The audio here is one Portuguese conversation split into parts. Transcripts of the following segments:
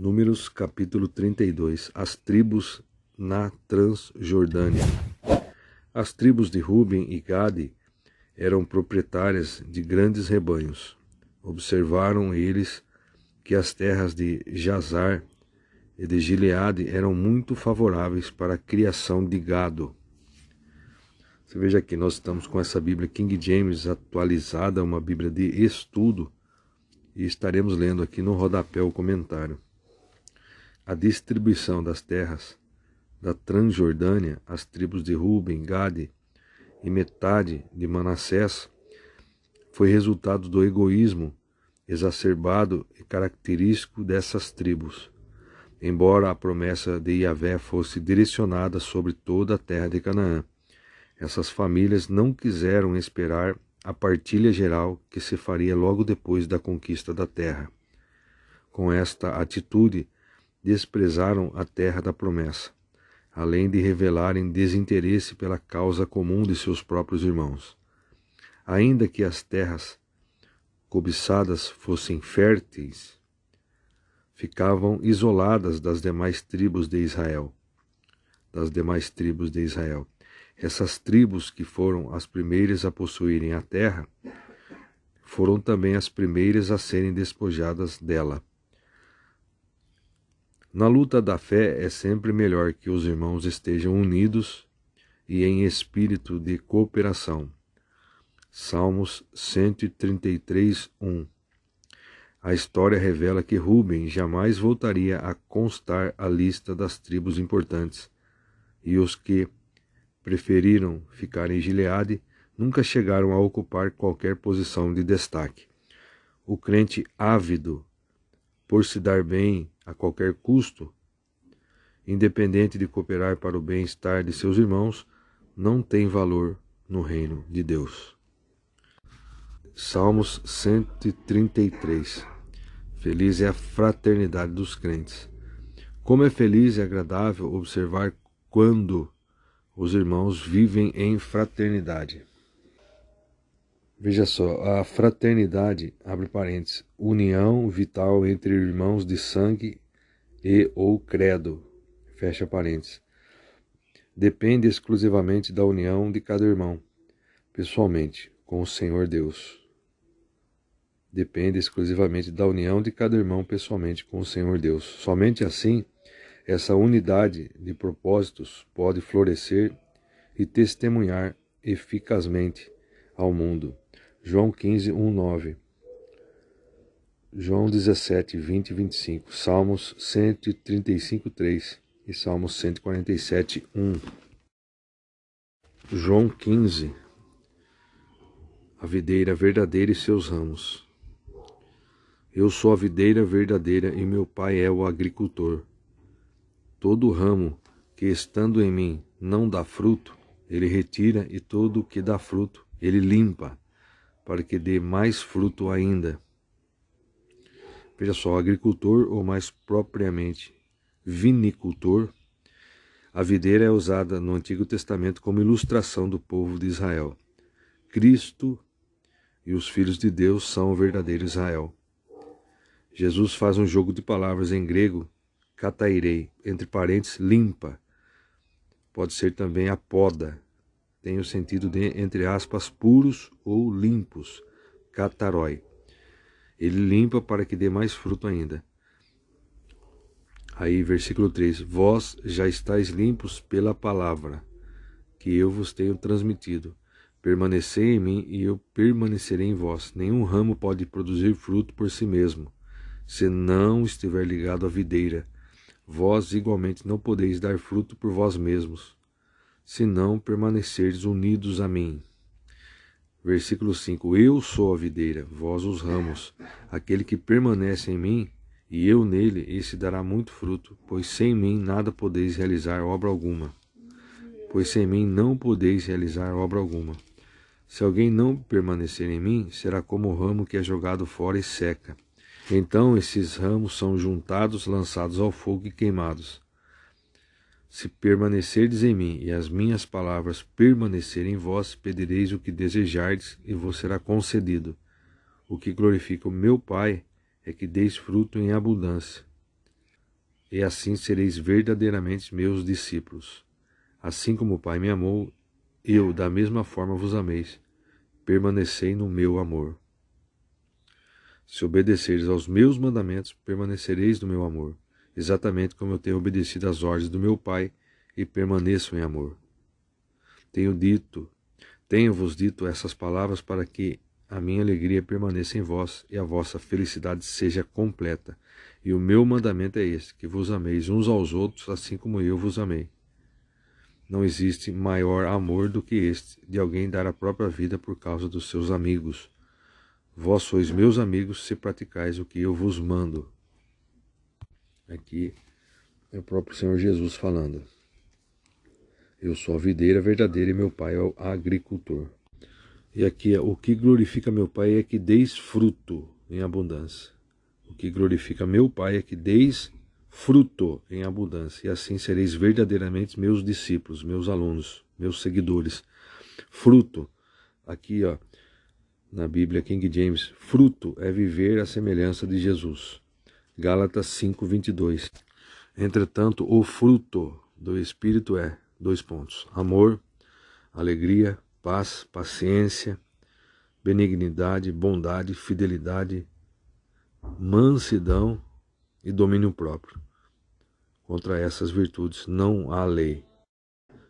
Números capítulo 32. As tribos na Transjordânia. As tribos de Ruben e Gade eram proprietárias de grandes rebanhos. Observaram eles que as terras de Jazar e de Gileade eram muito favoráveis para a criação de gado. Você veja aqui, nós estamos com essa Bíblia King James atualizada, uma Bíblia de estudo, e estaremos lendo aqui no rodapé o comentário. A distribuição das terras da Transjordânia, as tribos de Ruben, Gade e metade de Manassés, foi resultado do egoísmo exacerbado e característico dessas tribos. Embora a promessa de Yahvé fosse direcionada sobre toda a terra de Canaã, essas famílias não quiseram esperar a partilha geral que se faria logo depois da conquista da terra. Com esta atitude, desprezaram a terra da promessa, além de revelarem desinteresse pela causa comum de seus próprios irmãos. Ainda que as terras cobiçadas fossem férteis, ficavam isoladas das demais tribos de Israel. Essas tribos, que foram as primeiras a possuírem a terra, foram também as primeiras a serem despojadas dela. Na luta da fé é sempre melhor que os irmãos estejam unidos e em espírito de cooperação. Salmos 133, 1. A história revela que Ruben jamais voltaria a constar a lista das tribos importantes, e os que preferiram ficar em Gileade nunca chegaram a ocupar qualquer posição de destaque. O crente ávido por se dar bem a qualquer custo, independente de cooperar para o bem-estar de seus irmãos, não tem valor no reino de Deus. Salmos 133. Feliz é a fraternidade dos crentes. Como é feliz e agradável observar quando os irmãos vivem em fraternidade. Veja só, a fraternidade, abre parênteses, união vital entre irmãos de sangue e ou credo, fecha parênteses, depende exclusivamente da união de cada irmão, pessoalmente, com o Senhor Deus. Depende exclusivamente da união de cada irmão pessoalmente com o Senhor Deus. Somente assim, essa unidade de propósitos pode florescer e testemunhar eficazmente ao mundo. João 15, 1, 9. João 17, 20 e 25. Salmos 135, 3 e Salmos 147, 1. João 15. A videira verdadeira e seus ramos. Eu sou a videira verdadeira e meu pai é o agricultor. Todo ramo que estando em mim não dá fruto, ele retira, e todo o que dá fruto, ele limpa, para que dê mais fruto ainda. Veja só, agricultor, ou mais propriamente vinicultor. A videira é usada no Antigo Testamento como ilustração do povo de Israel. Cristo e os filhos de Deus são o verdadeiro Israel. Jesus faz um jogo de palavras em grego, katairei, entre parênteses, limpa. Pode ser também a poda. Tem o sentido de, entre aspas, puros ou limpos, katarói. Ele limpa para que dê mais fruto ainda. Aí, versículo 3. Vós já estáis limpos pela palavra que eu vos tenho transmitido. Permanecei em mim e eu permanecerei em vós. Nenhum ramo pode produzir fruto por si mesmo, se não estiver ligado à videira. Vós igualmente não podeis dar fruto por vós mesmos, se não permanecerdes unidos a mim. Versículo 5. Eu sou a videira, vós os ramos. Aquele que permanece em mim, e eu nele, esse dará muito fruto, pois sem mim nada podeis realizar obra alguma. Se alguém não permanecer em mim, será como o ramo que é jogado fora e seca. Então esses ramos são juntados, lançados ao fogo e queimados. Se permanecerdes em mim e as minhas palavras permanecerem em vós, pedireis o que desejardes e vos será concedido. O que glorifica o meu Pai é que deis fruto em abundância, e assim sereis verdadeiramente meus discípulos. Assim como o Pai me amou, eu da mesma forma vos ameis. Permanecei no meu amor. Se obedeceres aos meus mandamentos, permanecereis no meu amor, exatamente como eu tenho obedecido às ordens do meu Pai e permaneço em amor. Tenho-vos dito essas palavras para que a minha alegria permaneça em vós e a vossa felicidade seja completa. E o meu mandamento é este, que vos ameis uns aos outros, assim como eu vos amei. Não existe maior amor do que este, de alguém dar a própria vida por causa dos seus amigos. Vós sois meus amigos se praticais o que eu vos mando. Aqui é o próprio Senhor Jesus falando. Eu sou a videira verdadeira e meu Pai é o agricultor. E aqui o que glorifica meu Pai é que deis fruto em abundância. O que glorifica meu Pai é que deis fruto em abundância. E assim sereis verdadeiramente meus discípulos, meus alunos, meus seguidores. Fruto, aqui na Bíblia King James, fruto é viver à semelhança de Jesus. Gálatas 5:22. Entretanto, o fruto do Espírito é, amor, alegria, paz, paciência, benignidade, bondade, fidelidade, mansidão e domínio próprio. Contra essas virtudes não há lei.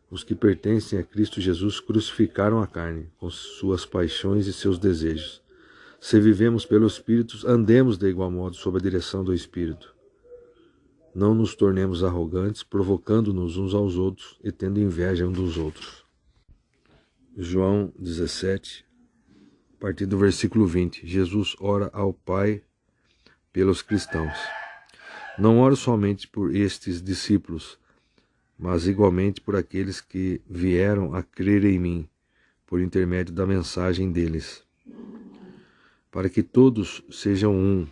Os que pertencem a Cristo Jesus crucificaram a carne, com suas paixões e seus desejos. Se vivemos pelo Espírito, andemos de igual modo sob a direção do Espírito. Não nos tornemos arrogantes, provocando-nos uns aos outros e tendo inveja uns dos outros. João 17, a partir do versículo 20. Jesus ora ao Pai pelos cristãos. Não oro somente por estes discípulos, mas igualmente por aqueles que vieram a crer em mim, por intermédio da mensagem deles, para que todos sejam um.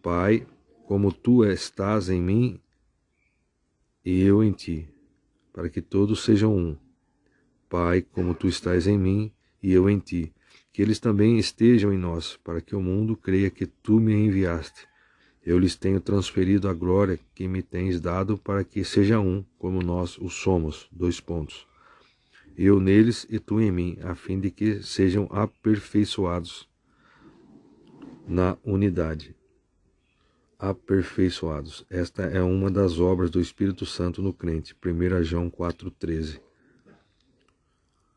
Pai, como tu estás em mim e eu em ti, para que todos sejam um. Pai, como tu estás em mim e eu em ti, que eles também estejam em nós, para que o mundo creia que tu me enviaste. Eu lhes tenho transferido a glória que me tens dado para que seja um, como nós o somos. Eu neles e tu em mim, a fim de que sejam aperfeiçoados na unidade. Aperfeiçoados. Esta é uma das obras do Espírito Santo no crente. 1 João 4,13.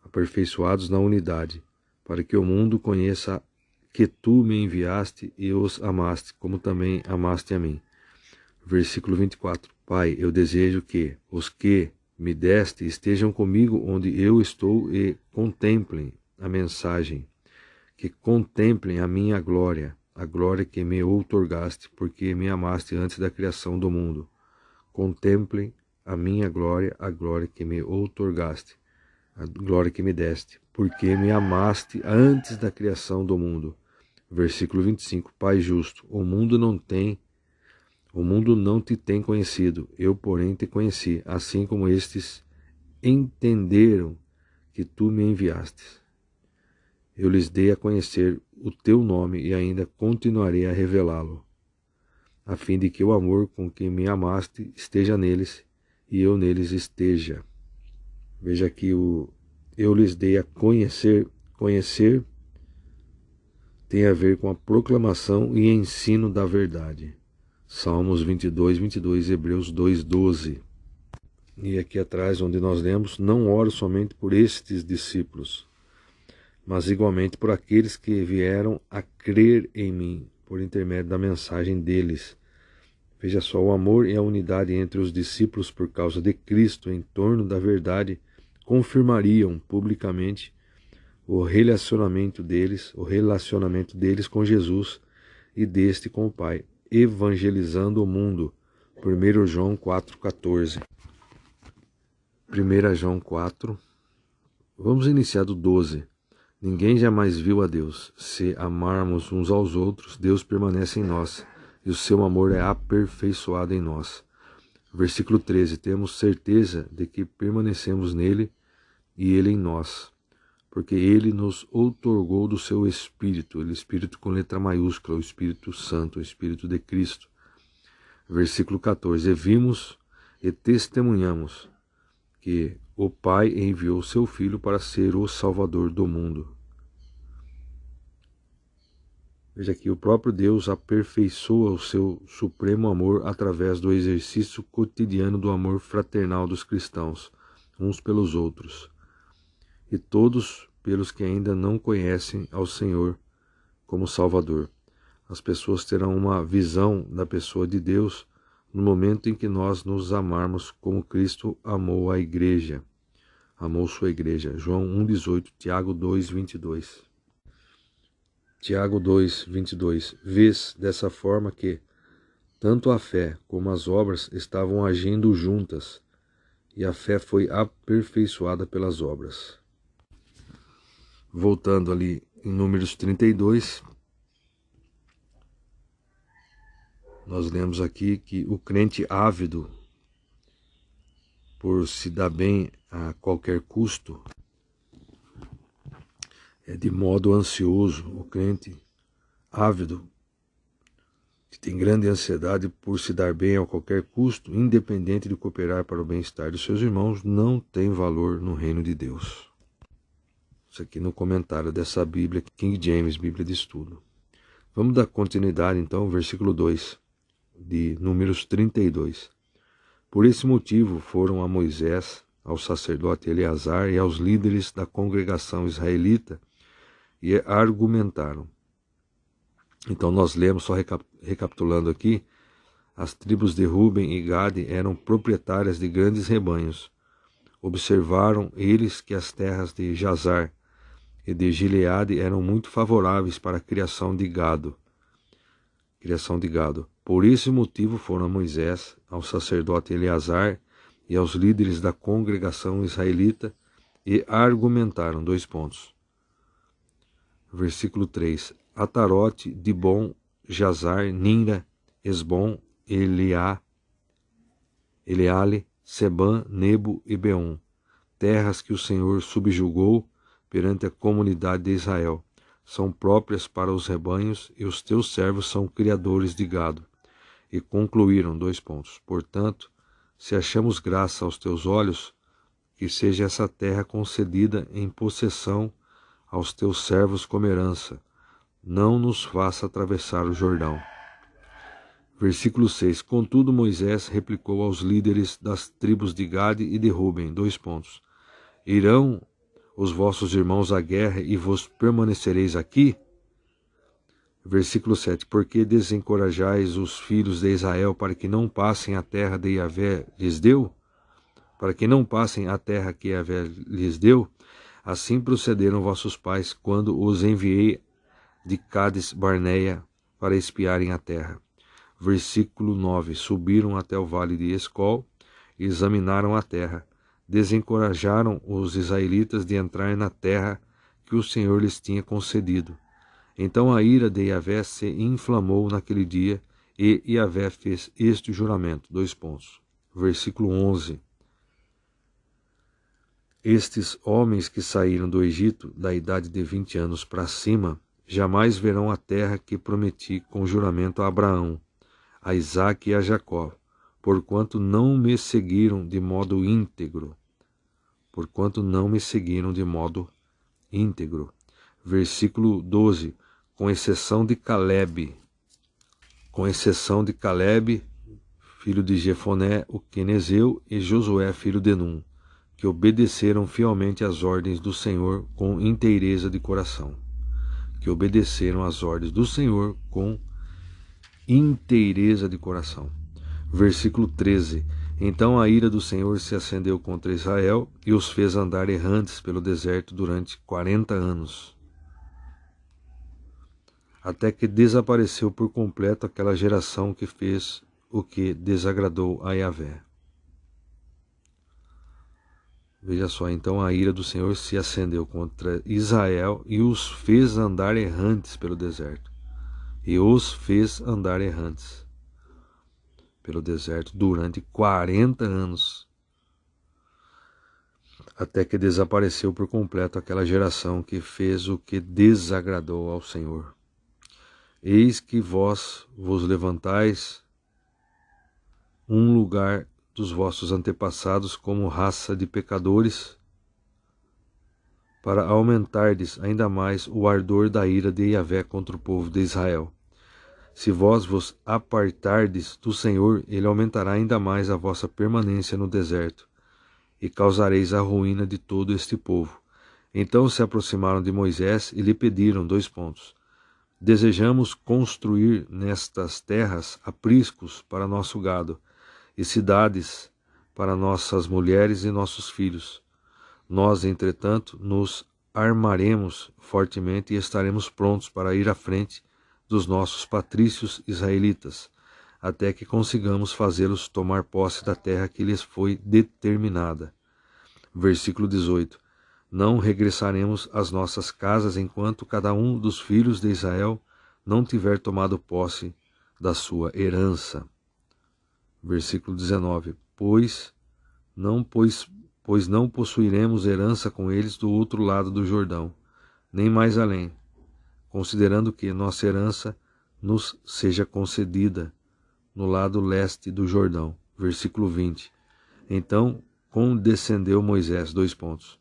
Aperfeiçoados na unidade, para que o mundo conheça que tu me enviaste e os amaste, como também amaste a mim. Versículo 24. Pai, eu desejo que os que me deste estejam comigo onde eu estou e contemplem a mensagem, que contemplem a minha glória, a glória que me outorgaste, porque me amaste antes da criação do mundo. Contemplem a minha glória, a glória que me outorgaste, a glória que me deste, porque me amaste antes da criação do mundo. Versículo 25, Pai justo, o mundo não te tem conhecido, eu porém te conheci, assim como estes entenderam que tu me enviaste. Eu lhes dei a conhecer o teu nome e ainda continuarei a revelá-lo, a fim de que o amor com que me amaste esteja neles e eu neles esteja. Veja aqui eu lhes dei a conhecer. Conhecer tem a ver com a proclamação e ensino da verdade. Salmos 22, Hebreus 2:12. E aqui atrás, onde nós lemos, não oro somente por estes discípulos, mas igualmente por aqueles que vieram a crer em mim, por intermédio da mensagem deles. Veja só, o amor e a unidade entre os discípulos por causa de Cristo em torno da verdade confirmariam publicamente o relacionamento deles com Jesus e deste com o Pai, evangelizando o mundo, por 1 João 4,14. 1 João 4, vamos iniciar do 12. Ninguém jamais viu a Deus. Se amarmos uns aos outros, Deus permanece em nós, e o seu amor é aperfeiçoado em nós. Versículo 13, temos certeza de que permanecemos nele e ele em nós, porque ele nos outorgou do seu Espírito, Espírito com letra maiúscula, o Espírito Santo, o Espírito de Cristo. Versículo 14. E vimos e testemunhamos que o Pai enviou seu Filho para ser o Salvador do mundo. Veja aqui, o próprio Deus aperfeiçoa o seu supremo amor através do exercício cotidiano do amor fraternal dos cristãos, uns pelos outros, e todos pelos que ainda não conhecem ao Senhor como Salvador. As pessoas terão uma visão da pessoa de Deus no momento em que nós nos amarmos como Cristo amou a igreja, amou sua igreja. João 1,18, Tiago 2,22. Tiago 2,22. Vês dessa forma que tanto a fé como as obras estavam agindo juntas, e a fé foi aperfeiçoada pelas obras. Voltando ali em Números 32, nós lemos aqui que o crente ávido por se dar bem a qualquer custo, de modo ansioso, o crente ávido, que tem grande ansiedade por se dar bem a qualquer custo, independente de cooperar para o bem-estar de seus irmãos, não tem valor no reino de Deus. Isso aqui no comentário dessa Bíblia, King James, Bíblia de Estudo. Vamos dar continuidade então, versículo 2, de Números 32. Por esse motivo foram a Moisés, ao sacerdote Eleazar e aos líderes da congregação israelita e argumentaram. Então nós lemos, só recapitulando aqui, as tribos de Ruben e Gade eram proprietárias de grandes rebanhos. Observaram eles que as terras de Jazar e de Gileade eram muito favoráveis para a criação de gado. Por esse motivo foram a Moisés, ao sacerdote Eleazar e aos líderes da congregação israelita e argumentaram. Versículo 3. Atarote, Dibon, Jazar, Ninra, Esbom, Eleale, Sebã, Nebo e Beom, terras que o Senhor subjugou perante a comunidade de Israel, são próprias para os rebanhos e os teus servos são criadores de gado. E concluíram. Portanto, se achamos graça aos teus olhos, que seja essa terra concedida em possessão aos teus servos como herança, não nos faça atravessar o Jordão. Versículo 6. Contudo, Moisés replicou aos líderes das tribos de Gade e de Ruben. Irão os vossos irmãos à guerra e vos permanecereis aqui? Versículo 7. Porque desencorajais os filhos de Israel para que não passem a terra de Yahvé lhes deu? Para que não passem a terra que Yahvé lhes deu? Assim procederam vossos pais quando os enviei de Cádiz Barneia para espiarem a terra. Versículo 9. Subiram até o vale de Escol e examinaram a terra. Desencorajaram os israelitas de entrar na terra que o Senhor lhes tinha concedido. Então a ira de Yahvé se inflamou naquele dia e Yahvé fez este juramento. Versículo 11. Estes homens que saíram do Egito da idade de 20 anos para cima, jamais verão a terra que prometi com juramento a Abraão, a Isaque e a Jacó, porquanto não me seguiram de modo íntegro. Versículo 12. Com exceção de Calebe, filho de Jefoné, o quenezeu, e Josué, filho de Num, que obedeceram fielmente às ordens do Senhor com inteireza de coração. Versículo 13. Então a ira do Senhor se acendeu contra Israel e os fez andar errantes pelo deserto durante 40 anos, até que desapareceu por completo aquela geração que fez o que desagradou a Yahvé. Veja só, então a ira do Senhor se acendeu contra Israel e os fez andar errantes pelo deserto. Durante 40 anos, até que desapareceu por completo aquela geração que fez o que desagradou ao Senhor. Eis que vós vos levantais um lugar dos vossos antepassados como raça de pecadores, para aumentardes ainda mais o ardor da ira de Yahvé contra o povo de Israel. Se vós vos apartardes do Senhor, ele aumentará ainda mais a vossa permanência no deserto, e causareis a ruína de todo este povo. Então se aproximaram de Moisés e lhe pediram 2 pontos. Desejamos construir nestas terras apriscos para nosso gado, e cidades para nossas mulheres e nossos filhos. Nós, entretanto, nos armaremos fortemente e estaremos prontos para ir à frente dos nossos patrícios israelitas, até que consigamos fazê-los tomar posse da terra que lhes foi determinada. Versículo 18. Não regressaremos às nossas casas enquanto cada um dos filhos de Israel não tiver tomado posse da sua herança. Versículo 19. Pois não possuiremos herança com eles do outro lado do Jordão, nem mais além, considerando que nossa herança nos seja concedida no lado leste do Jordão. Versículo 20. Então condescendeu Moisés, 2 pontos.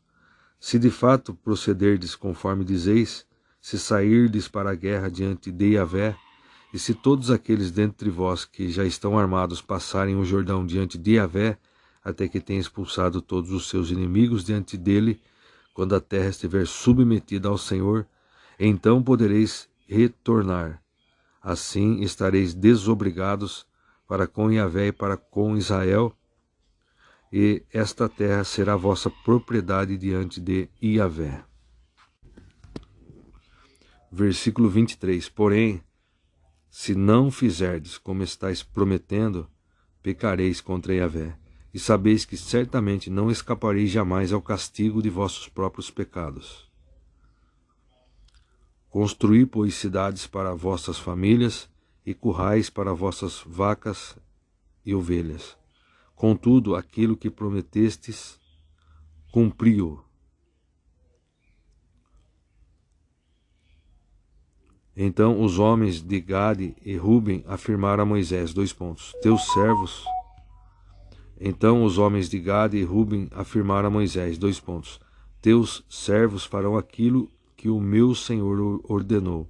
Se de fato procederdes conforme dizeis, se sairdes para a guerra diante de Yahvé, e se todos aqueles dentre vós que já estão armados passarem o Jordão diante de Yahvé, até que tenha expulsado todos os seus inimigos diante dele, quando a terra estiver submetida ao Senhor, então podereis retornar. Assim estareis desobrigados para com Yahvé e para com Israel, e esta terra será vossa propriedade diante de Yahvé. Versículo 23. Porém, se não fizerdes como estáis prometendo, pecareis contra Yahvé, e sabeis que certamente não escapareis jamais ao castigo de vossos próprios pecados. Construí, pois, cidades para vossas famílias, e currais para vossas vacas e ovelhas. Contudo, aquilo que prometestes, cumpri-o. Então os homens de Gade e Ruben afirmaram a Moisés, 2 pontos, teus servos. Então os homens de Gade e Ruben afirmaram a Moisés, 2 pontos, teus servos farão aquilo que o meu Senhor ordenou.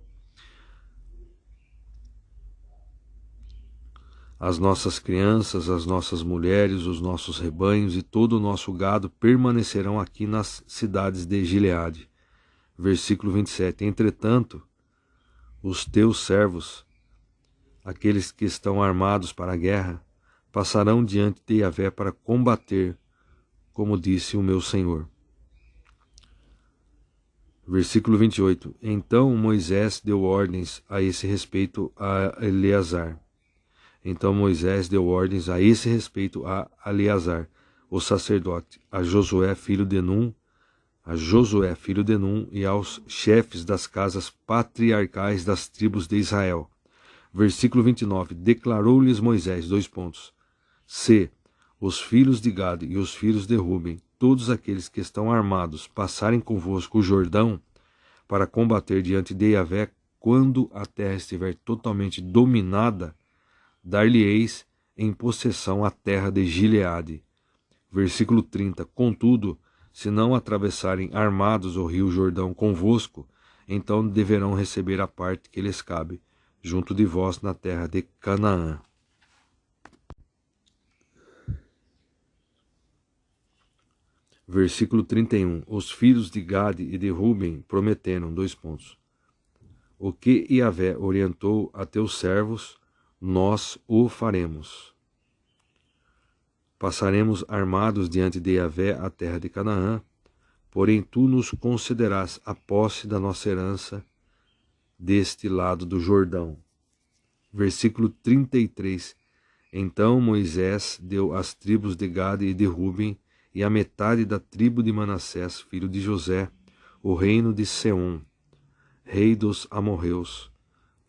As nossas crianças, as nossas mulheres, os nossos rebanhos e todo o nosso gado permanecerão aqui nas cidades de Gileade. Versículo 27. Entretanto, os teus servos, aqueles que estão armados para a guerra, passarão diante de Yahvé para combater, como disse o meu Senhor. Versículo 28. Então Moisés deu ordens a esse respeito a Eleazar. Então Moisés deu ordens a esse respeito a Eleazar, o sacerdote, a Josué filho de Num e aos chefes das casas patriarcais das tribos de Israel. Versículo 29. Declarou-lhes Moisés, 2 pontos, se os filhos de Gade e os filhos de Ruben, todos aqueles que estão armados, passarem convosco o Jordão para combater diante de Yahvé, quando a terra estiver totalmente dominada, dar-lhe-eis em possessão a terra de Gileade. Versículo 30. Contudo, se não atravessarem armados o rio Jordão convosco, então deverão receber a parte que lhes cabe, junto de vós na terra de Canaã. Versículo 31. Os filhos de Gade e de Ruben prometeram, 2 pontos, o que Yahvé orientou a teus servos, nós o faremos. Passaremos armados diante de Yahvé a terra de Canaã, porém tu nos concederás a posse da nossa herança deste lado do Jordão. Versículo 33. Então Moisés deu às tribos de Gade e de Ruben e a metade da tribo de Manassés, filho de José, o reino de Seom, rei dos amorreus,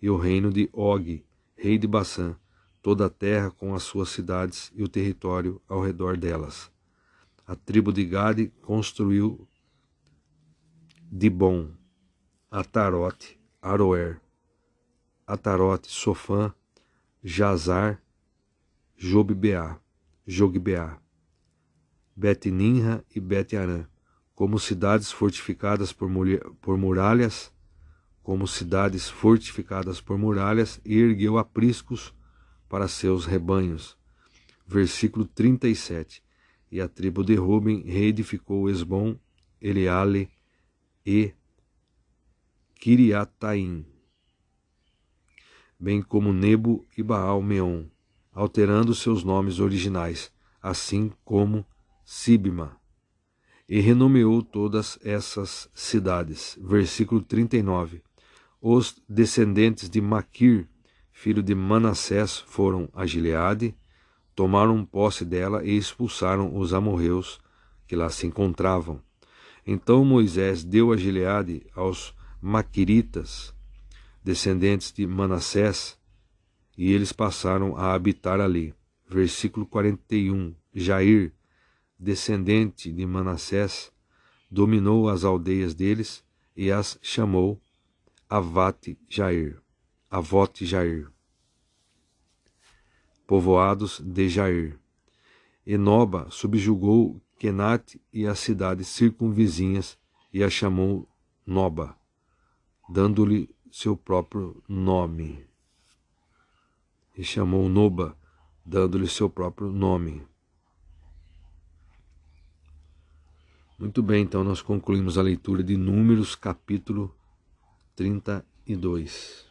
e o reino de Og, rei de Basã, toda a terra com as suas cidades e o território ao redor delas. A tribo de Gade construiu Dibon, Atarote, Aroer, Atarote, Sofã, Jazar Jogbeá, Bet-Nimra e Bet-Arã, como cidades fortificadas por muralhas, e ergueu apriscos para seus rebanhos. Versículo 37. E a tribo de Ruben reedificou Esbom, Eleale e Kiriataim, bem como Nebo e Baal-Meon, alterando seus nomes originais, assim como Sibma, e renomeou todas essas cidades. Versículo 39. Os descendentes de Maquir, filho de Manassés, foram a Gileade, tomaram posse dela e expulsaram os amorreus que lá se encontravam. Então Moisés deu a Gileade aos maquiritas, descendentes de Manassés, e eles passaram a habitar ali. Versículo 41. Jair, descendente de Manassés, dominou as aldeias deles e as chamou Avote-Jair, povoados de Jair. Enoba subjugou Quenate e as cidades circunvizinhas e a chamou Noba, dando-lhe seu próprio nome. E chamou Noba, dando-lhe seu próprio nome. Muito bem, então nós concluímos a leitura de Números, capítulo 32.